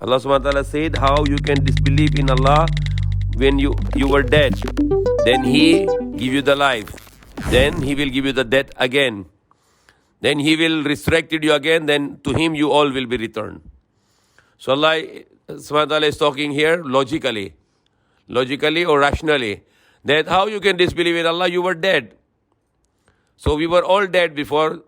Allah subhanahu wa ta'ala said, how you can disbelieve in Allah when you were dead. Then He give you the life. Then He will give you the death again. Then He will resurrect you again. Then to Him you all will be returned. So Allah subhanahu wa ta'ala is talking here logically or rationally. That how you can disbelieve in Allah, you were dead. So we were all dead before.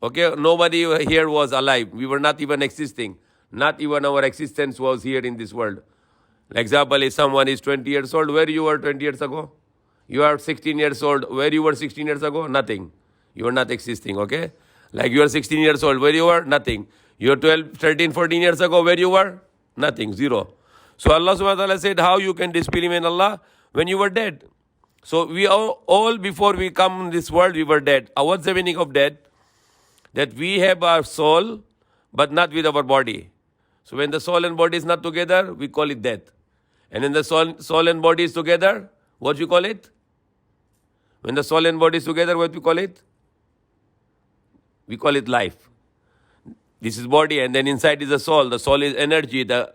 Okay, nobody here was alive. We were not even existing. Not even our existence was here in this world. Like example, if someone is 20 years old, where you were 20 years ago? You are 16 years old, where you were 16 years ago? Nothing. You were not existing, okay? Like you are 16 years old, where you were? Nothing. You are 12, 13, 14 years ago, where you were? Nothing, zero. So Allah subhanahu wa ta'ala said, how you can disbelieve in Allah when you were dead? So we all before we come in this world, we were dead. What's the meaning of dead? That we have our soul, but not with our body. So when the soul and body is not together, we call it death. And when the soul and body is together, what you call it? When the soul and body is together, what we call it? We call it life. This is body, and then inside is the soul. The soul is energy, the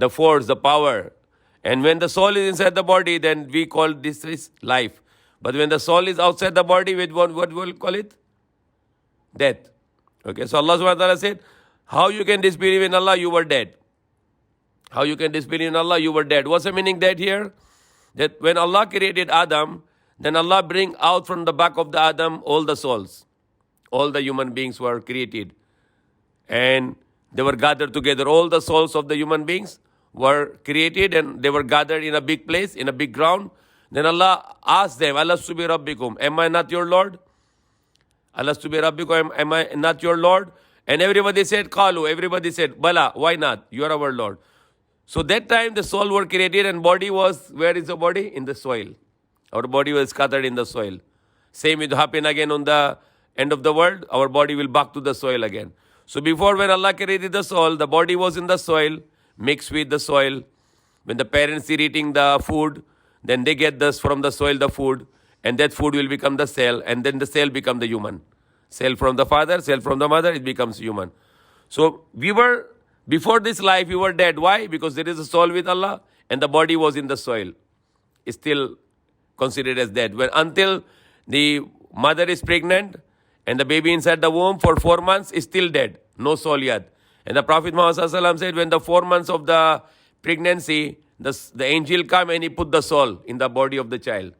force, the power. And when the soul is inside the body, then we call this is life. But when the soul is outside the body, what will call it? Death. Okay, so Allah subhanahu wa ta'ala said, how you can disbelieve in Allah, you were dead. How you can disbelieve in Allah, you were dead. What's the meaning dead here? That when Allah created Adam, then Allah bring out from the back of the Adam all the souls. All the human beings were created. And they were gathered together. All the souls of the human beings were created and they were gathered in a big place, in a big ground. Then Allah asked them, Alastu bi Rabbikum, am I not your Lord? Alastu bi Rabbikum, am I not your Lord? And everybody said, Qalu, everybody said, Bala, why not? You are our Lord. So that time the soul were created and body was, where is the body? In the soil. Our body was scattered in the soil. Same will happen again on the end of the world. Our body will back to the soil again. So before when Allah created the soul, the body was in the soil, mixed with the soil. When the parents are eating the food, then they get this from the soil, the food, and that food will become the cell, and then the cell become the human. Cell from the father, cell from the mother, it becomes human. So we were, before this life, we were dead. Why? Because there is a soul with Allah, and the body was in the soil. It's still considered as dead. Until the mother is pregnant, and the baby inside the womb for 4 months is still dead. No soul yet. And the Prophet Muhammad said, when the 4 months of the pregnancy, the angel come and he put the soul in the body of the child.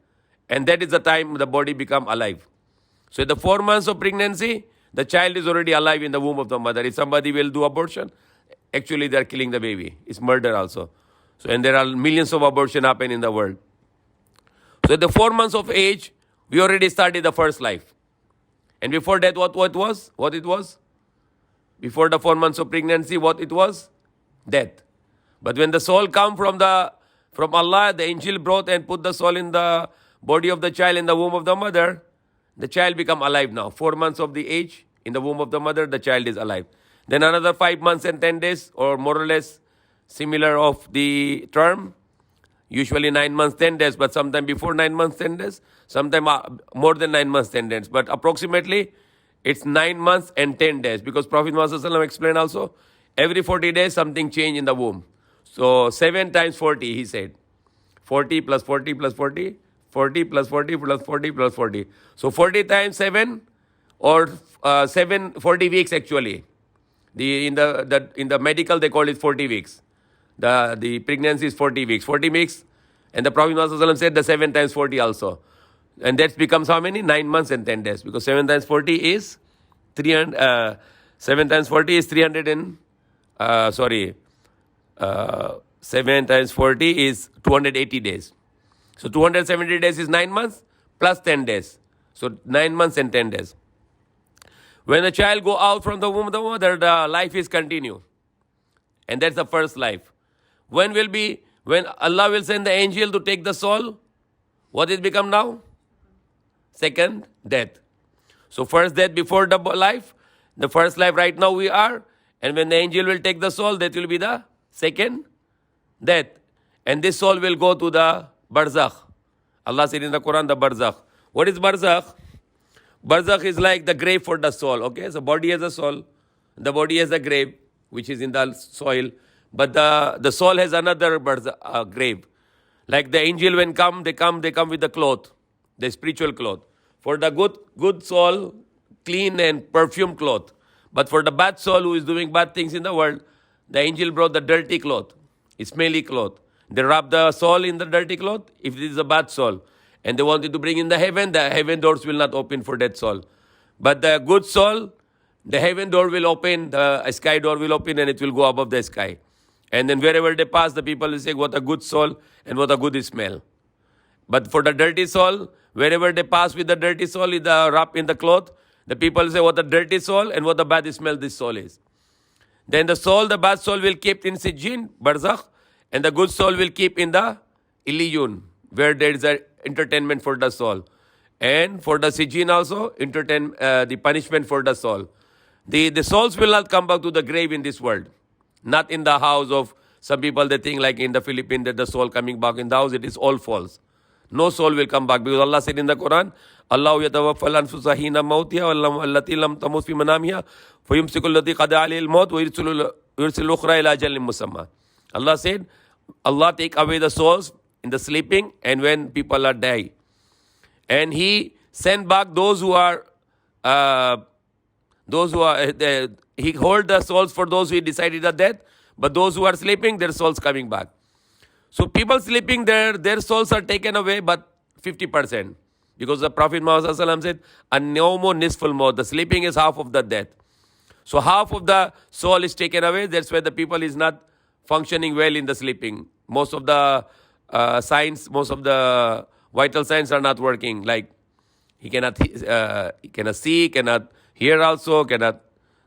And that is the time the body become alive. So in the 4 months of pregnancy, the child is already alive in the womb of the mother. If somebody will do abortion, actually they are killing the baby. It's murder also. So, and there are millions of abortion happen in the world. So at the 4 months of age, we already started the first life. And before that, what it was? Before the 4 months of pregnancy, what it was? Death. But when the soul come from Allah, the angel brought and put the soul in the body of the child in the womb of the mother, the child become alive now. 4 months of the age, in the womb of the mother, the child is alive. Then another 5 months and 10 days, or more or less similar of the term, usually 9 months, 10 days, but sometime before 9 months, 10 days, sometime more than 9 months, 10 days. But approximately, it's 9 months and 10 days. Because Prophet Muhammad explained also, every 40 days, something change in the womb. So 7 times 40, he said. 40 plus 40 plus 40, 40 plus 40 plus 40 plus 40. So 40 times 7, or 40 weeks actually. In the medical, they call it 40 weeks. The pregnancy is 40 weeks. 40 weeks, and the Prophet Muhammad said the 7 times 40 also. And that becomes how many? 9 months and 10 days. Because 7 times 40 is 300, 7 times 40 is 300 and, 7 times 40 is 280 days. So 270 days is 9 months plus 10 days. So 9 months and 10 days. When the child go out from the womb of the mother, the life is continue. And that's the first life. When Allah will send the angel to take the soul, what it become now? Second, death. So first death before the life, the first life right now we are, and when the angel will take the soul, that will be the second death. And this soul will go to the barzakh. Allah said in the Quran, the barzakh. What is barzakh? Barzakh is like the grave for the soul, okay? So body has a soul, the body has a grave, which is in the soil. But the soul has another grave. Like the angel when they come with the cloth, the spiritual cloth. For the good soul, clean and perfumed cloth. But for the bad soul who is doing bad things in the world, the angel brought the dirty cloth, smelly cloth. They wrap the soul in the dirty cloth, if it is a bad soul. And they wanted to bring in the heaven doors will not open for that soul. But the good soul, the heaven door will open, the sky door will open, and it will go above the sky. And then wherever they pass, the people will say, what a good soul and what a good smell. But for the dirty soul, wherever they pass with the dirty soul, in the wrap in the cloth, the people say, what a dirty soul and what a bad smell this soul is. Then the bad soul will keep in Sijjin, Barzakh, and the good soul will keep in the Illiyun, where there is entertainment for the soul. And for the Sijjin also, the punishment for the soul. The souls will not come back to the grave in this world. Not in the house of some people, they think like in the Philippines that the soul coming back in the house, it is all false. No soul will come back because Allah said in the Quran, Allah yatawaffal anfusa hina mawtiha wallati lam tamut fi manamiha fayumsiku allati qada alayhi al-maut wa yursilu ukhra ila ajalin musamma. Allah said, Allah take away the souls in the sleeping and when people are die. And He send back those who are He hold the souls for those who decided the death, but those who are sleeping, their souls coming back. So people sleeping there, their souls are taken away, but 50%. Because the Prophet Muhammad said, "An-nawmu nisful maut." The sleeping is half of the death. So half of the soul is taken away. That's why the people is not functioning well in the sleeping. Most of the most of the vital signs are not working. Like he cannot see, cannot hear also, cannot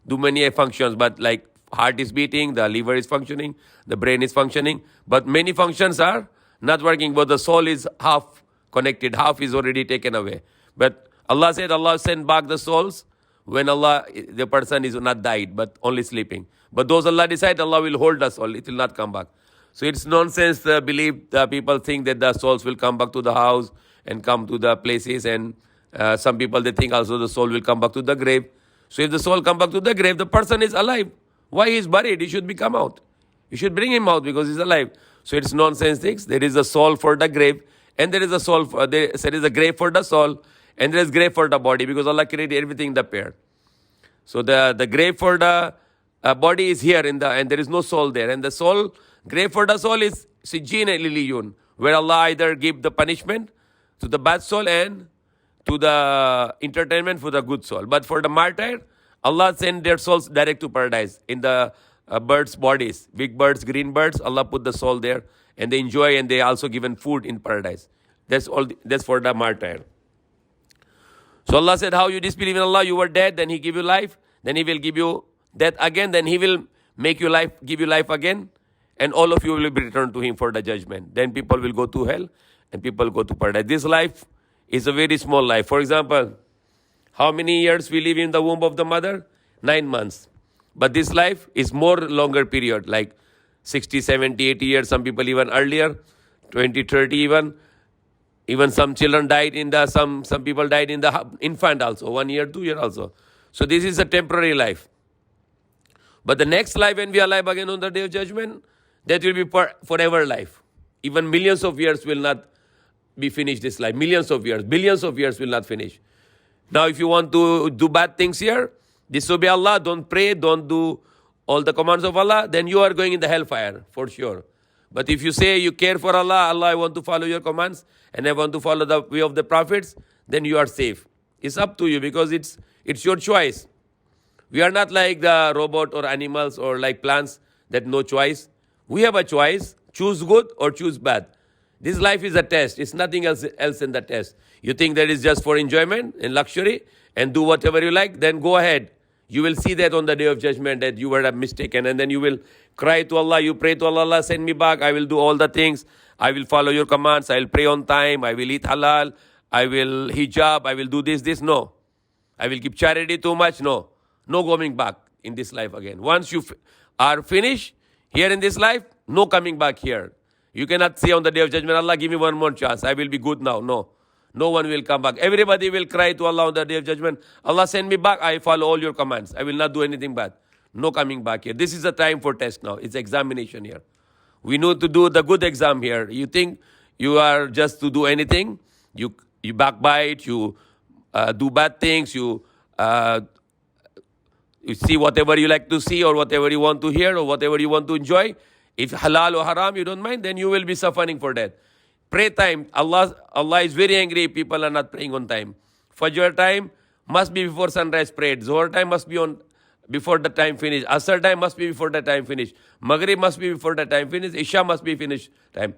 do many functions. But like heart is beating, the liver is functioning, the brain is functioning. But many functions are not working. But the soul is half connected, half is already taken away. But Allah said, Allah sent back the souls when the person is not died, but only sleeping. But those Allah decide, Allah will hold the soul. It will not come back. So it's nonsense belief. The people think that the souls will come back to the house and come to the places. And some people, they think also the soul will come back to the grave. So if the soul come back to the grave, the person is alive. Why he is buried? He should be come out. You should bring him out because he's alive. So it's nonsense things. There is a soul for the grave, and there is a soul there is a grave for the soul, and there is grave for the body because Allah created everything in the pair. So the grave for the body is here and there is no soul there, and the soul grave for the soul is Sijjin and Illiyun, where Allah either give the punishment to the bad soul and to the entertainment for the good soul. But for the martyr, Allah send their souls direct to paradise in the birds' bodies. Big birds, green birds, Allah put the soul there and they enjoy, and they also given food in paradise. That's for the martyr. So Allah said, how you disbelieve in Allah, you were dead, then He give you life, then He will give you death again, then He will make you life, give you life again, and all of you will be returned to Him for the judgment. Then people will go to hell and people go to paradise. This life is a very small life. For example, how many years we live in the womb of the mother? 9 months. But this life is more longer period, like 60, 70, 80 years, some people even earlier, 20, 30 even. Even some children died some people died in the infant also, 1 year, 2 year also. So this is a temporary life. But the next life, when we are alive again on the day of judgment, that will be forever life. Even millions of years will not be finished this life. Millions of years, billions of years will not finish. Now if you want to do bad things here, disobey Allah, don't pray, don't do all the commands of Allah, then you are going in the hellfire for sure. But if you say you care for Allah, Allah, I want to follow your commands and I want to follow the way of the prophets, then you are safe. It's up to you because it's your choice. We are not like the robot or animals or like plants that no choice. We have a choice. Choose good or choose bad. This life is a test. It's nothing else in the test. You think that is just for enjoyment and luxury and do whatever you like, then go ahead. You will see that on the day of judgment that you were mistaken, and then you will cry to Allah, you pray to Allah, Allah send me back, I will do all the things, I will follow your commands, I will pray on time, I will eat halal, I will hijab, I will do this, no. I will give charity too much, no. No going back in this life again. Once you are finished here in this life, no coming back here. You cannot say on the day of judgment, Allah give me one more chance, I will be good now, no. No one will come back. Everybody will cry to Allah on the day of judgment, Allah send me back, I follow all your commands. I will not do anything bad. No coming back here. This is the time for test now. It's examination here. We need to do the good exam here. You think you are just to do anything? You backbite, you do bad things, you see whatever you like to see or whatever you want to hear or whatever you want to enjoy. If halal or haram you don't mind, then you will be suffering for that. Pray time. Allah is very angry if people are not praying on time. Fajr time must be before sunrise prayed. Zohar time must be on before the time finish. Asr time must be before the time finish. Maghrib must be before the time finish. Isha must be finished time.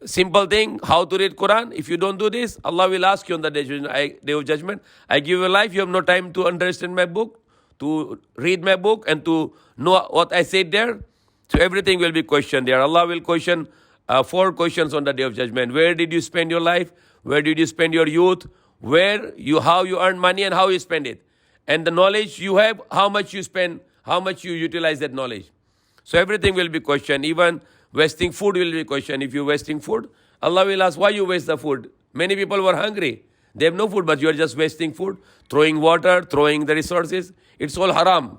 Simple thing, how to read Quran. If you don't do this, Allah will ask you on the day of judgment. I give you life, you have no time to understand my book, to read my book, and to know what I said there. So everything will be questioned there. Allah will question 4 questions on the day of judgment. Where did you spend your life? Where did you spend your youth? How you earn money and how you spend it. And the knowledge you have, how much you spend, how much you utilize that knowledge. So everything will be questioned. Even wasting food will be questioned. If you're wasting food, Allah will ask, why you waste the food? Many people were hungry. They have no food, but you are just wasting food, throwing water, throwing the resources. It's all haram.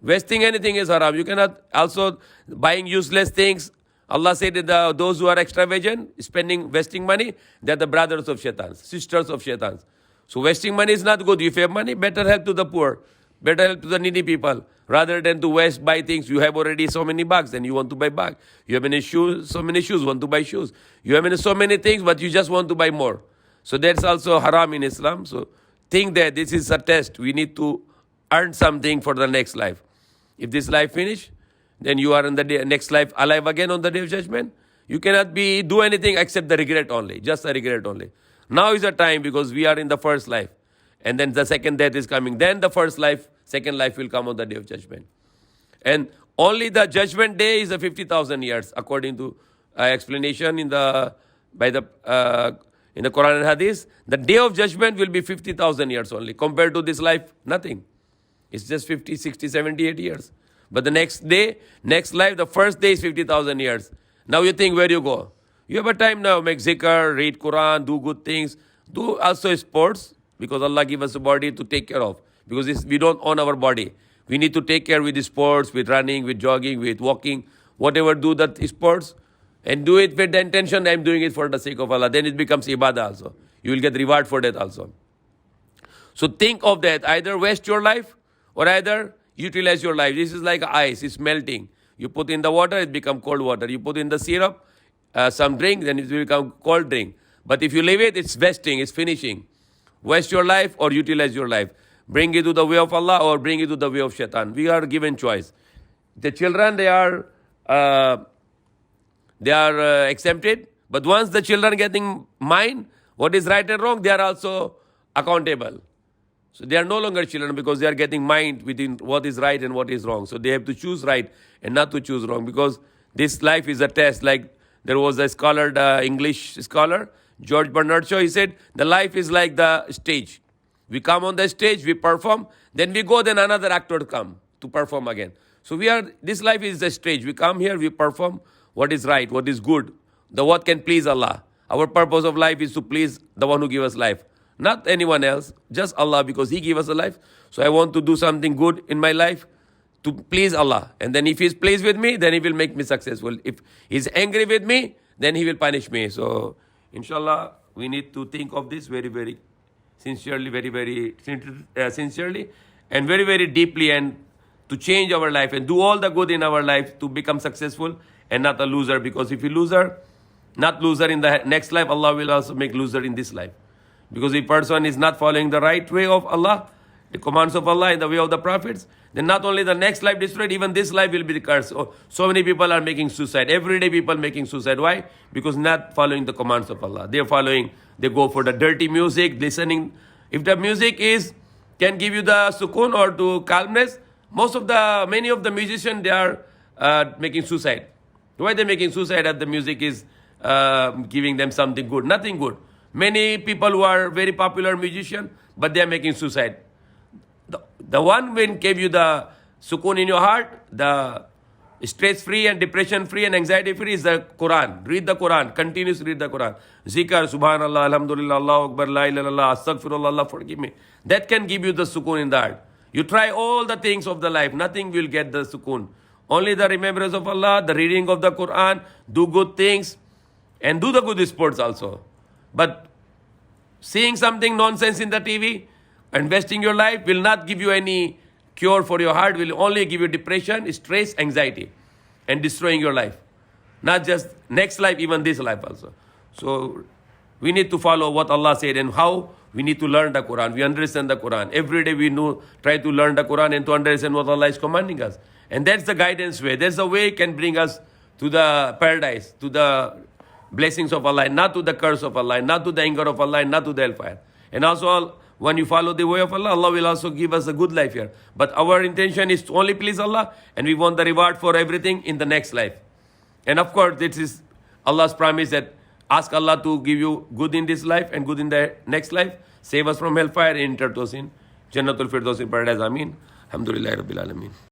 Wasting anything is haram. You cannot also buying useless things. Allah said that those who are extravagant, wasting money, they're the brothers of shaitans, sisters of shaitans. So wasting money is not good. If you have money, better help to the poor, better help to the needy people, rather than to buy things. You have already so many bags, and you want to buy bag. You have so many shoes, want to buy shoes. You have so many things, but you just want to buy more. So that's also haram in Islam. So think that this is a test. We need to earn something for the next life. If this life finish, then you are in the next life alive again on the day of judgment. You cannot do anything except the regret only, just the regret only. Now is the time, because we are in the first life. And then the second death is coming. Then the first life, second life will come on the day of judgment. And only the judgment day is the 50,000 years, according to explanation in the Quran and Hadith. The day of judgment will be 50,000 years only. Compared to this life, nothing. It's just 50, 60, 70, 80 years. But the next life, the first day is 50,000 years. Now you think, where you go? You have a time now, make zikr, read Quran, do good things. Do also sports, because Allah give us a body to take care of. Because we don't own our body. We need to take care with the sports, with running, with jogging, with walking, whatever do that sports. And do it with the intention, I'm doing it for the sake of Allah. Then it becomes ibadah also. You will get reward for that also. So think of that. Either waste your life or either utilize your life. This is like ice. It's melting. You put in the water, it becomes cold water. You put in the syrup, some drink, then it will become cold drink. But if you leave it, it's wasting, it's finishing. Waste your life or utilize your life. Bring it to the way of Allah or bring it to the way of shaitan. We are given choice. The children, they are exempted. But once the children getting mind, what is right and wrong, they are also accountable. So they are no longer children, because they are getting mind within what is right and what is wrong. So they have to choose right and not to choose wrong, because this life is a test. Like there was a scholar, the English scholar, George Bernard Shaw, he said, the life is like the stage. We come on the stage, we perform, then we go, then another actor come to perform again. So this life is the stage. We come here, we perform what is right, what is good, what can please Allah. Our purpose of life is to please the one who gives us life. Not anyone else, just Allah, because He gave us a life. So I want to do something good in my life to please Allah. And then if He's pleased with me, then He will make me successful. If He's angry with me, then He will punish me. So, inshallah, we need to think of this very, very sincerely, very, very sincerely, and very, very deeply, and to change our life and do all the good in our life to become successful and not a loser. Because if you not loser in the next life, Allah will also make loser in this life. Because if person is not following the right way of Allah, the commands of Allah in the way of the prophets, then not only the next life destroyed, even this life will be cursed. So many people are making suicide. Every day people making suicide. Why? Because not following the commands of Allah. They go for the dirty music, listening. If the music can give you the sukoon or to calmness, many of the musicians, they are making suicide. Why they making suicide if the music is giving them something good? Nothing good. Many people who are very popular musicians, but they are making suicide. The one when gave you the sukoon in your heart, the stress-free and depression-free and anxiety-free is the Quran. Read the Quran. Continuously read the Quran. Zikr, Subhanallah, Alhamdulillah, Allahu Akbar, La ilaha illallah, Astaghfirullah, Allah forgive me. That can give you the sukoon in the heart. You try all the things of the life, nothing will get the sukoon. Only the remembrance of Allah, the reading of the Quran, do good things, and do the good sports also. But seeing something nonsense in the TV, investing your life will not give you any cure for your heart, will only give you depression, stress, anxiety, and destroying your life. Not just next life, even this life also. So we need to follow what Allah said, and how we need to learn the Quran. We understand the Quran. Every day we try to learn the Quran and to understand what Allah is commanding us. And that's the guidance way. That's the way can bring us to the paradise, to the blessings of Allah, not to the curse of Allah, not to the anger of Allah, not to the hellfire. And also, when you follow the way of Allah, Allah will also give us a good life here. But our intention is to only please Allah, and we want the reward for everything in the next life. And of course, this is Allah's promise that ask Allah to give you good in this life and good in the next life. Save us from hellfire and enter us in Jannatul Firdaus in paradise. Ameen. Alhamdulillah Rabbil Alameen.